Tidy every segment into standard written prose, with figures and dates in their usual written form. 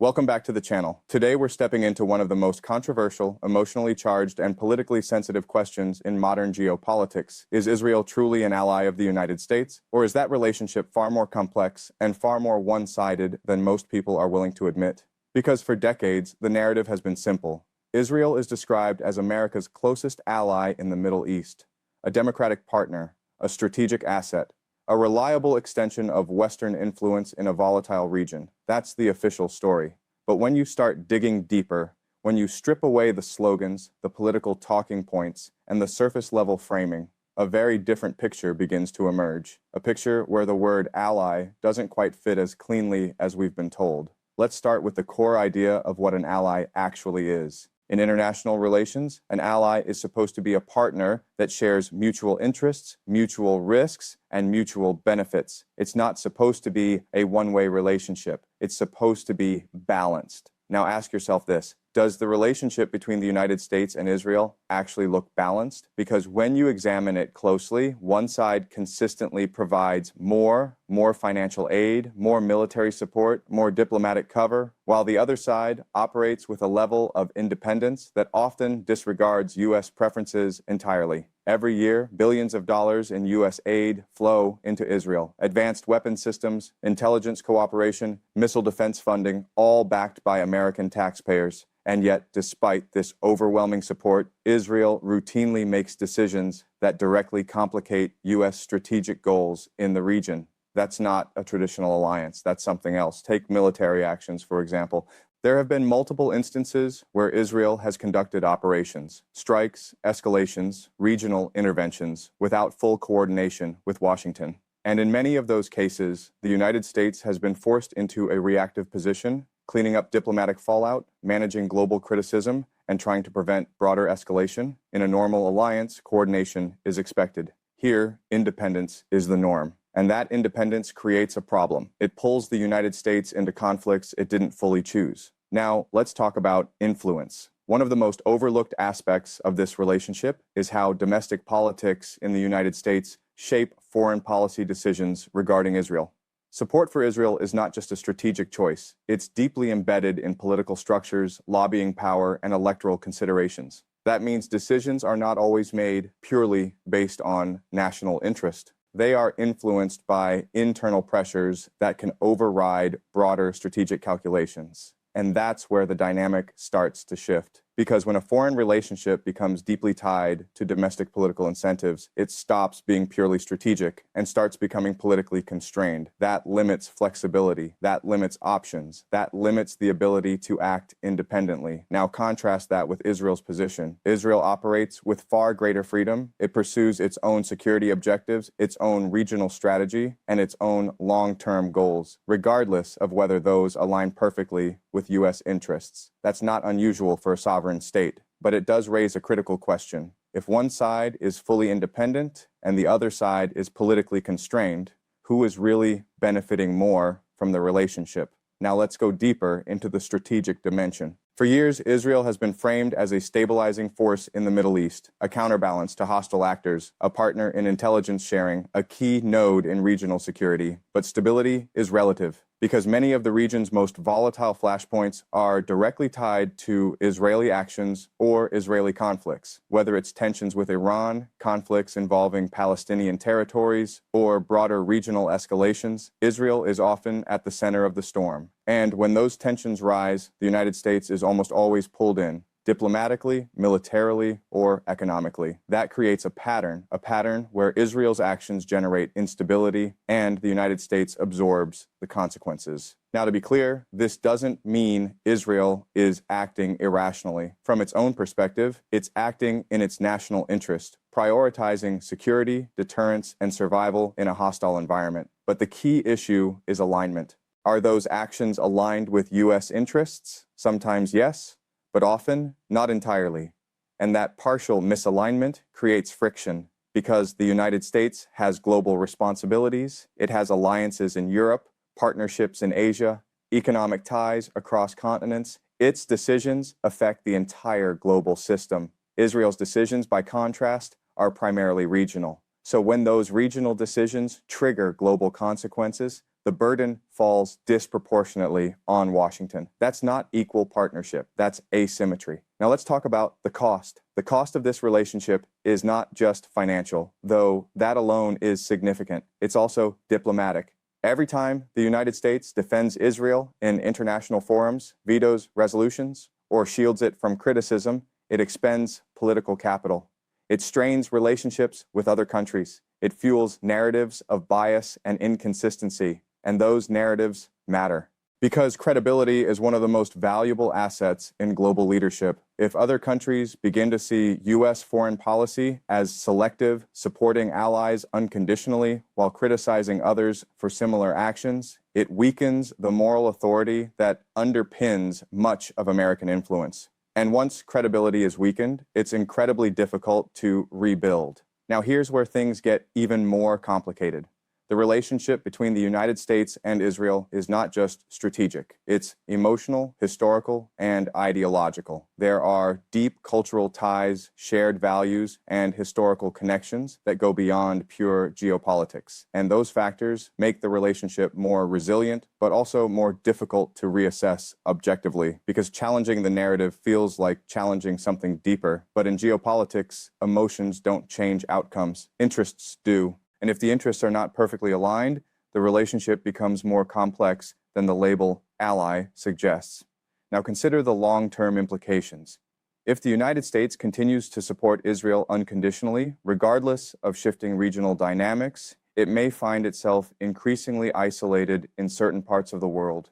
Welcome back to the channel. Today we're stepping into one of the most controversial, emotionally charged, and politically sensitive questions in modern geopolitics. Is Israel truly an ally of the United States? Or is that relationship far more complex and far more one-sided than most people are willing to admit? Because for decades, the narrative has been simple. Israel is described as America's closest ally in the Middle East, a democratic partner, a strategic asset, a reliable extension of Western influence in a volatile region. That's the official story. But when you start digging deeper, when you strip away the slogans, the political talking points, and the surface-level framing, a very different picture begins to emerge. A picture where the word ally doesn't quite fit as cleanly as we've been told. Let's start with the core idea of what an ally actually is. In international relations, an ally is supposed to be a partner that shares mutual interests, mutual risks, and mutual benefits. It's not supposed to be a one-way relationship. It's supposed to be balanced. Now ask yourself this. Does the relationship between the United States and Israel actually look balanced? Because when you examine it closely, one side consistently provides more financial aid, more military support, more diplomatic cover, while the other side operates with a level of independence that often disregards U.S. preferences entirely. Every year, billions of dollars in U.S. aid flow into Israel. Advanced weapon systems, intelligence cooperation, missile defense funding, all backed by American taxpayers. And yet, despite this overwhelming support, Israel routinely makes decisions that directly complicate U.S. strategic goals in the region. That's not a traditional alliance. That's something else. Take military actions, for example. There have been multiple instances where Israel has conducted operations, strikes, escalations, regional interventions, without full coordination with Washington. And in many of those cases, the United States has been forced into a reactive position, cleaning up diplomatic fallout, managing global criticism, and trying to prevent broader escalation. In a normal alliance, coordination is expected. Here, independence is the norm. And that independence creates a problem. It pulls the United States into conflicts it didn't fully choose. Now, let's talk about influence. One of the most overlooked aspects of this relationship is how domestic politics in the United States shape foreign policy decisions regarding Israel. Support for Israel is not just a strategic choice. It's deeply embedded in political structures, lobbying power, and electoral considerations. That means decisions are not always made purely based on national interest. They are influenced by internal pressures that can override broader strategic calculations. And that's where the dynamic starts to shift. Because when a foreign relationship becomes deeply tied to domestic political incentives, it stops being purely strategic and starts becoming politically constrained. That limits flexibility. That limits options. That limits the ability to act independently. Now contrast that with Israel's position. Israel operates with far greater freedom. It pursues its own security objectives, its own regional strategy, and its own long-term goals, regardless of whether those align perfectly with U.S. interests. That's not unusual for a sovereign state, but it does raise a critical question. If one side is fully independent and the other side is politically constrained, who is really benefiting more from the relationship? Now let's go deeper into the strategic dimension. For years, Israel has been framed as a stabilizing force in the Middle East, a counterbalance to hostile actors, a partner in intelligence sharing, a key node in regional security. But stability is relative, because many of the region's most volatile flashpoints are directly tied to Israeli actions or Israeli conflicts, whether it's tensions with Iran, conflicts involving Palestinian territories, or broader regional escalations. Israel is often at the center of the storm. And when those tensions rise, the United States is almost always pulled in, diplomatically, militarily, or economically. That creates a pattern where Israel's actions generate instability and the United States absorbs the consequences. Now, to be clear, this doesn't mean Israel is acting irrationally. From its own perspective, it's acting in its national interest, prioritizing security, deterrence, and survival in a hostile environment. But the key issue is alignment. Are those actions aligned with U.S. interests? Sometimes yes, but often not entirely. And that partial misalignment creates friction because the United States has global responsibilities, it has alliances in Europe, partnerships in Asia, economic ties across continents. Its decisions affect the entire global system. Israel's decisions, by contrast, are primarily regional. So when those regional decisions trigger global consequences, the burden falls disproportionately on Washington. That's not equal partnership. That's asymmetry. Now let's talk about the cost. The cost of this relationship is not just financial, though that alone is significant. It's also diplomatic. Every time the United States defends Israel in international forums, vetoes resolutions, or shields it from criticism, it expends political capital. It strains relationships with other countries. It fuels narratives of bias and inconsistency, and those narratives matter. Because credibility is one of the most valuable assets in global leadership, if other countries begin to see U.S. foreign policy as selective, supporting allies unconditionally while criticizing others for similar actions, it weakens the moral authority that underpins much of American influence. And once credibility is weakened, it's incredibly difficult to rebuild. Now here's where things get even more complicated. The relationship between the United States and Israel is not just strategic. It's emotional, historical, and ideological. There are deep cultural ties, shared values, and historical connections that go beyond pure geopolitics. And those factors make the relationship more resilient, but also more difficult to reassess objectively, because challenging the narrative feels like challenging something deeper. But in geopolitics, emotions don't change outcomes. Interests do. And if the interests are not perfectly aligned, the relationship becomes more complex than the label ally suggests. Now consider the long-term implications. If the United States continues to support Israel unconditionally, regardless of shifting regional dynamics, it may find itself increasingly isolated in certain parts of the world.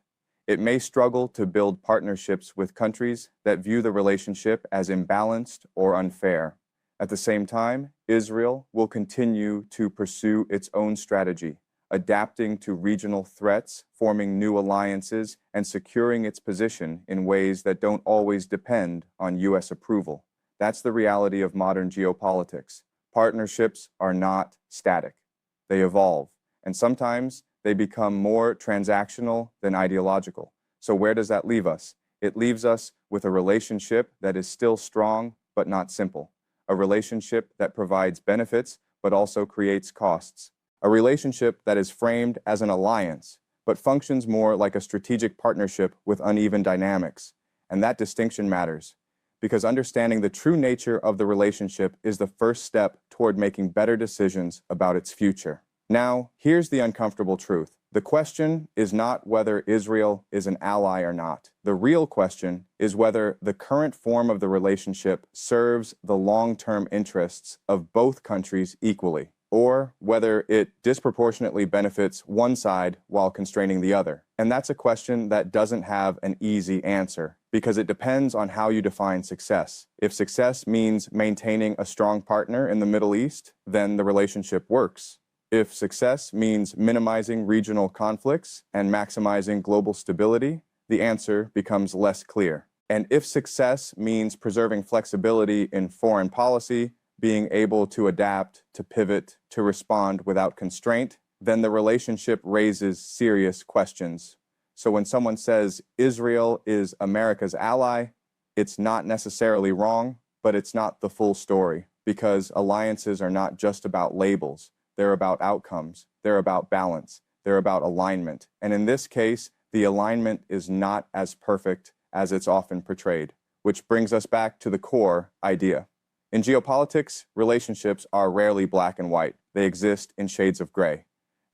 It may struggle to build partnerships with countries that view the relationship as imbalanced or unfair. At the same time, Israel will continue to pursue its own strategy, adapting to regional threats, forming new alliances, and securing its position in ways that don't always depend on U.S. approval. That's the reality of modern geopolitics. Partnerships are not static. They evolve, and sometimes they become more transactional than ideological. So where does that leave us? It leaves us with a relationship that is still strong, but not simple. A relationship that provides benefits, but also creates costs. A relationship that is framed as an alliance, but functions more like a strategic partnership with uneven dynamics. And that distinction matters, because understanding the true nature of the relationship is the first step toward making better decisions about its future. Now, here's the uncomfortable truth. The question is not whether Israel is an ally or not. The real question is whether the current form of the relationship serves the long-term interests of both countries equally, or whether it disproportionately benefits one side while constraining the other. And that's a question that doesn't have an easy answer, because it depends on how you define success. If success means maintaining a strong partner in the Middle East, then the relationship works. If success means minimizing regional conflicts and maximizing global stability, the answer becomes less clear. And if success means preserving flexibility in foreign policy, being able to adapt, to pivot, to respond without constraint, then the relationship raises serious questions. So when someone says Israel is America's ally, it's not necessarily wrong, but it's not the full story, because alliances are not just about labels. They're about outcomes. They're about balance. They're about alignment. And in this case, the alignment is not as perfect as it's often portrayed, which brings us back to the core idea. In geopolitics, relationships are rarely black and white. They exist in shades of gray.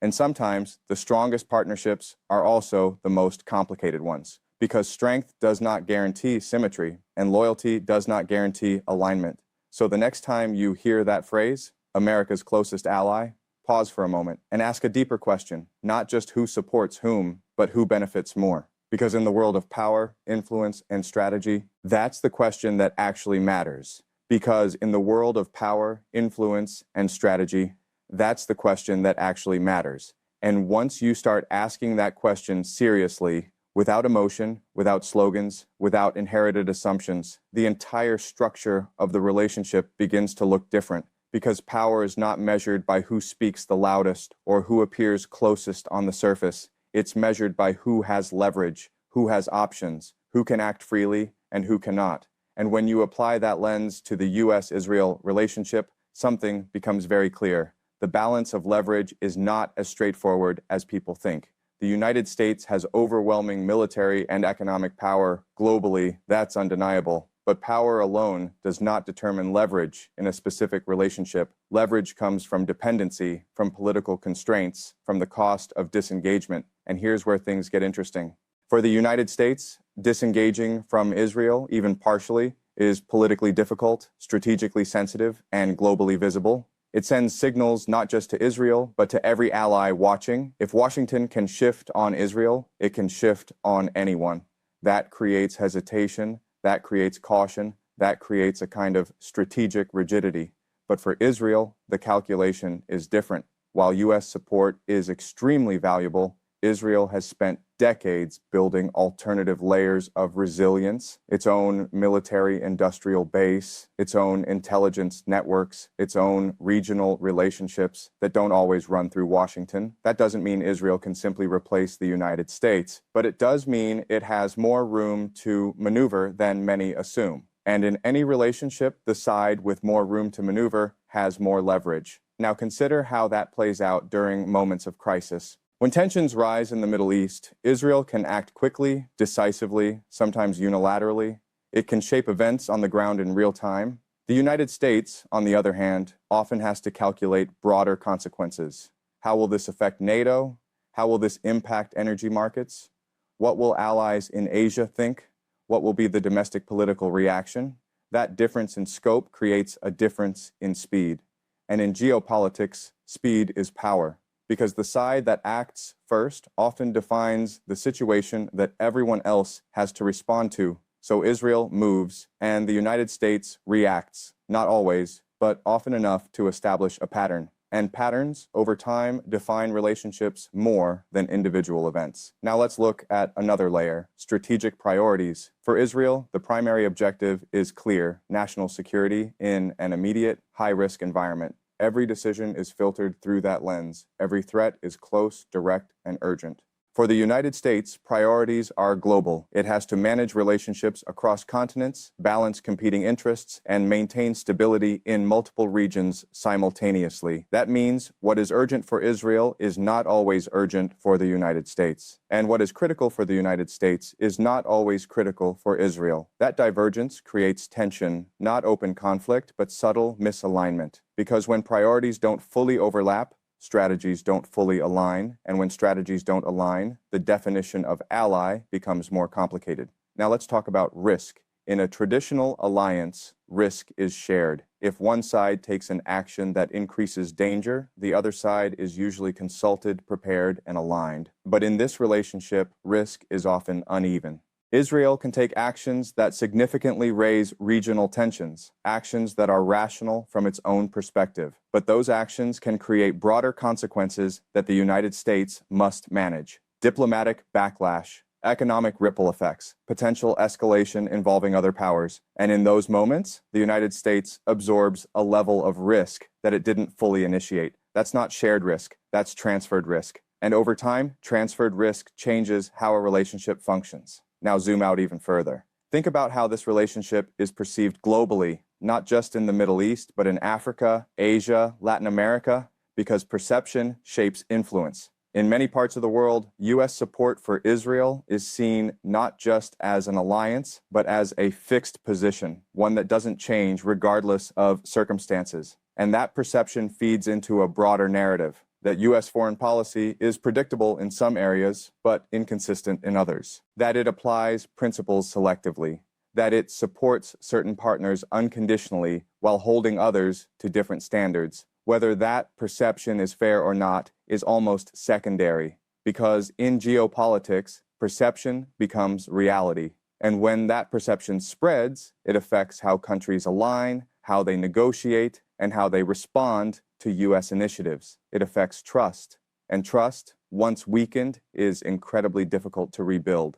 And sometimes the strongest partnerships are also the most complicated ones, because strength does not guarantee symmetry, and loyalty does not guarantee alignment. So the next time you hear that phrase, America's closest ally, pause for a moment and ask a deeper question, not just who supports whom, but who benefits more. Because in the world of power, influence, and strategy, that's the question that actually matters. Because in the world of power, influence, and strategy, that's the question that actually matters. And once you start asking that question seriously, without emotion, without slogans, without inherited assumptions, the entire structure of the relationship begins to look different. Because power is not measured by who speaks the loudest or who appears closest on the surface. It's measured by who has leverage, who has options, who can act freely, and who cannot. And when you apply that lens to the U.S.-Israel relationship, something becomes very clear. The balance of leverage is not as straightforward as people think. The United States has overwhelming military and economic power globally, that's undeniable. But power alone does not determine leverage in a specific relationship. Leverage comes from dependency, from political constraints, from the cost of disengagement. And here's where things get interesting. For the United States, disengaging from Israel, even partially, is politically difficult, strategically sensitive, and globally visible. It sends signals not just to Israel, but to every ally watching. If Washington can shift on Israel, it can shift on anyone. That creates hesitation, that creates caution, that creates a kind of strategic rigidity. But for Israel, the calculation is different. While U.S. support is extremely valuable, Israel has spent decades building alternative layers of resilience, its own military-industrial base, its own intelligence networks, its own regional relationships that don't always run through Washington. That doesn't mean Israel can simply replace the United States, but it does mean it has more room to maneuver than many assume. And in any relationship, the side with more room to maneuver has more leverage. Now consider how that plays out during moments of crisis. When tensions rise in the Middle East, Israel can act quickly, decisively, sometimes unilaterally. It can shape events on the ground in real time. The United States, on the other hand, often has to calculate broader consequences. How will this affect NATO? How will this impact energy markets? What will allies in Asia think? What will be the domestic political reaction? That difference in scope creates a difference in speed. And in geopolitics, speed is power. Because the side that acts first often defines the situation that everyone else has to respond to. So Israel moves, and the United States reacts, not always, but often enough to establish a pattern. And patterns, over time, define relationships more than individual events. Now let's look at another layer, strategic priorities. For Israel, the primary objective is clear: national security in an immediate, high-risk environment. Every decision is filtered through that lens. Every threat is close, direct, and urgent. For the United States, priorities are global. It has to manage relationships across continents, balance competing interests, and maintain stability in multiple regions simultaneously. That means what is urgent for Israel is not always urgent for the United States. And what is critical for the United States is not always critical for Israel. That divergence creates tension, not open conflict, but subtle misalignment. Because when priorities don't fully overlap, strategies don't fully align, and when strategies don't align, the definition of ally becomes more complicated. Now let's talk about risk. In a traditional alliance, risk is shared. If one side takes an action that increases danger, the other side is usually consulted, prepared, and aligned. But in this relationship, risk is often uneven. Israel can take actions that significantly raise regional tensions, actions that are rational from its own perspective. But those actions can create broader consequences that the United States must manage. Diplomatic backlash, economic ripple effects, potential escalation involving other powers. And in those moments, the United States absorbs a level of risk that it didn't fully initiate. That's not shared risk, that's transferred risk. And over time, transferred risk changes how a relationship functions. Now zoom out even further. Think about how this relationship is perceived globally, not just in the Middle East, but in Africa, Asia, Latin America, because perception shapes influence. In many parts of the world, U.S. support for Israel is seen not just as an alliance, but as a fixed position, one that doesn't change regardless of circumstances. And that perception feeds into a broader narrative that U.S. foreign policy is predictable in some areas, but inconsistent in others, that it applies principles selectively, that it supports certain partners unconditionally while holding others to different standards. Whether that perception is fair or not is almost secondary, because in geopolitics, perception becomes reality. And when that perception spreads, it affects how countries align, how they negotiate, and how they respond to U.S. initiatives. It affects trust, and trust, once weakened, is incredibly difficult to rebuild.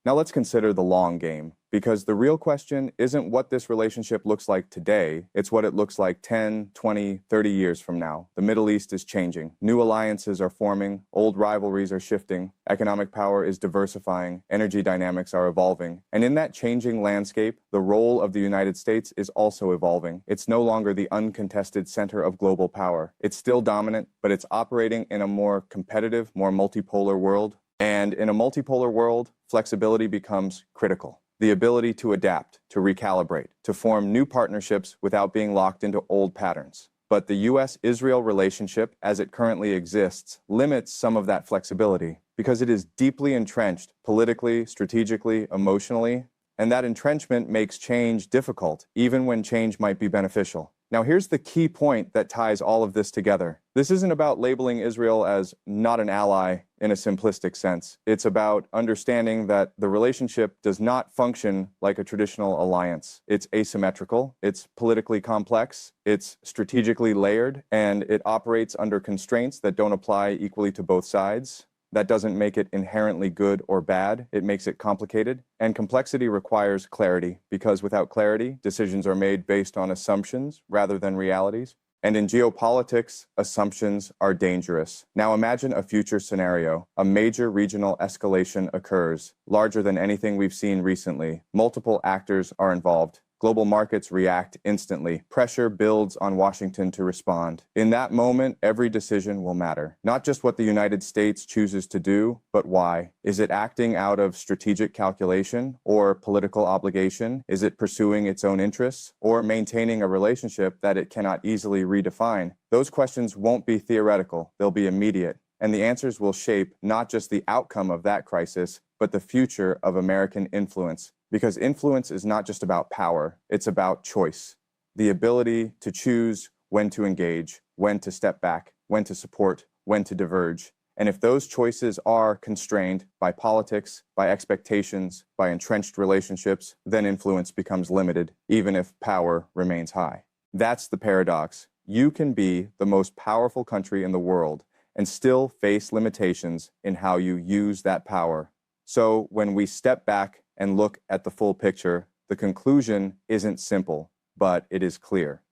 Now let's consider the long game, because the real question isn't what this relationship looks like today, it's what it looks like 10, 20, 30 years from now. The Middle East is changing. New alliances are forming, old rivalries are shifting, economic power is diversifying, energy dynamics are evolving. And in that changing landscape, the role of the United States is also evolving. It's no longer the uncontested center of global power. It's still dominant, but it's operating in a more competitive, more multipolar world, And in a multipolar world, flexibility becomes critical. The ability to adapt, to recalibrate, to form new partnerships without being locked into old patterns. But the US-Israel relationship, as it currently exists, limits some of that flexibility because it is deeply entrenched politically, strategically, emotionally, and that entrenchment makes change difficult, even when change might be beneficial. Now, here's the key point that ties all of this together. This isn't about labeling Israel as not an ally in a simplistic sense. It's about understanding that the relationship does not function like a traditional alliance. It's asymmetrical, it's politically complex, it's strategically layered, and it operates under constraints that don't apply equally to both sides. That doesn't make it inherently good or bad. It makes it complicated. And complexity requires clarity, because without clarity, decisions are made based on assumptions rather than realities. And in geopolitics, assumptions are dangerous. Now imagine a future scenario. A major regional escalation occurs, larger than anything we've seen recently. Multiple actors are involved. Global markets react instantly. Pressure builds on Washington to respond. In that moment, every decision will matter. Not just what the United States chooses to do, but why. Is it acting out of strategic calculation or political obligation? Is it pursuing its own interests or maintaining a relationship that it cannot easily redefine? Those questions won't be theoretical. They'll be immediate. And the answers will shape not just the outcome of that crisis, but the future of American influence. Because influence is not just about power, it's about choice. The ability to choose when to engage, when to step back, when to support, when to diverge. And if those choices are constrained by politics, by expectations, by entrenched relationships, then influence becomes limited, even if power remains high. That's the paradox. You can be the most powerful country in the world and still face limitations in how you use that power. So when we step back and look at the full picture, the conclusion isn't simple, but it is clear.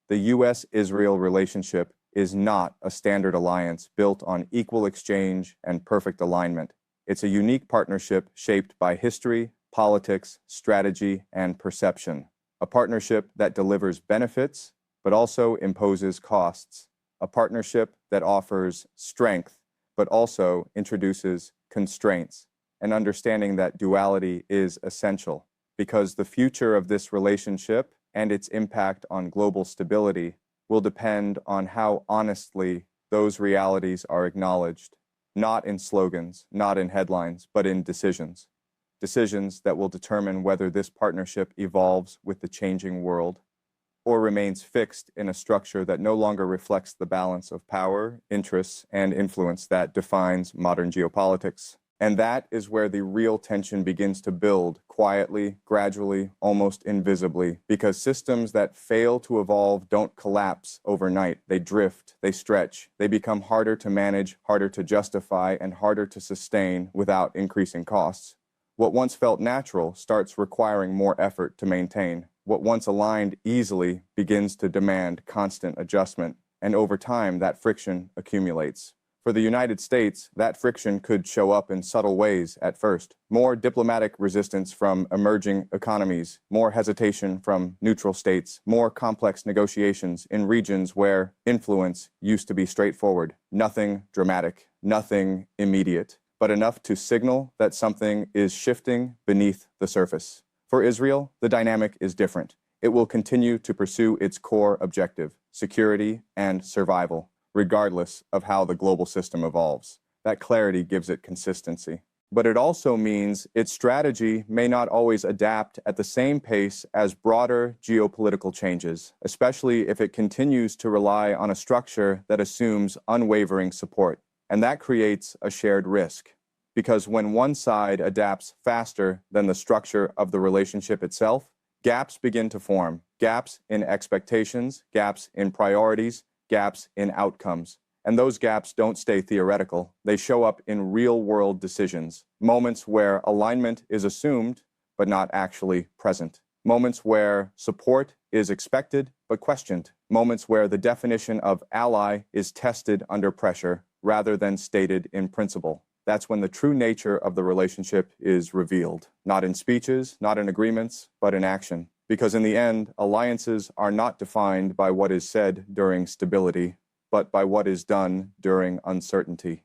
The US-Israel relationship is not a standard alliance built on equal exchange and perfect alignment. It's a unique partnership shaped by history, politics, strategy, and perception. A partnership that delivers benefits, but also imposes costs. A partnership that offers strength, but also introduces constraints. And understanding that duality is essential, because the future of this relationship and its impact on global stability will depend on how honestly those realities are acknowledged, not in slogans, not in headlines, but in decisions. Decisions that will determine whether this partnership evolves with the changing world or remains fixed in a structure that no longer reflects the balance of power, interests, and influence that defines modern geopolitics. And that is where the real tension begins to build, quietly, gradually, almost invisibly, because systems that fail to evolve don't collapse overnight. They drift, they stretch, they become harder to manage, harder to justify, and harder to sustain without increasing costs. What once felt natural starts requiring more effort to maintain. What once aligned easily begins to demand constant adjustment, and over time, that friction accumulates. For the United States, that friction could show up in subtle ways at first. More diplomatic resistance from emerging economies, more hesitation from neutral states, more complex negotiations in regions where influence used to be straightforward. Nothing dramatic, nothing immediate, but enough to signal that something is shifting beneath the surface. For Israel, the dynamic is different. It will continue to pursue its core objective, security and survival, regardless of how the global system evolves. That clarity gives it consistency. But it also means its strategy may not always adapt at the same pace as broader geopolitical changes, especially if it continues to rely on a structure that assumes unwavering support. And that creates a shared risk, because when one side adapts faster than the structure of the relationship itself, gaps begin to form. Gaps in expectations, gaps in priorities, gaps in outcomes. And those gaps don't stay theoretical. They show up in real-world decisions, moments where alignment is assumed but not actually present, moments where support is expected but questioned, moments where the definition of ally is tested under pressure rather than stated in principle. That's when the true nature of the relationship is revealed, not in speeches, not in agreements, but in action. Because in the end, alliances are not defined by what is said during stability, but by what is done during uncertainty.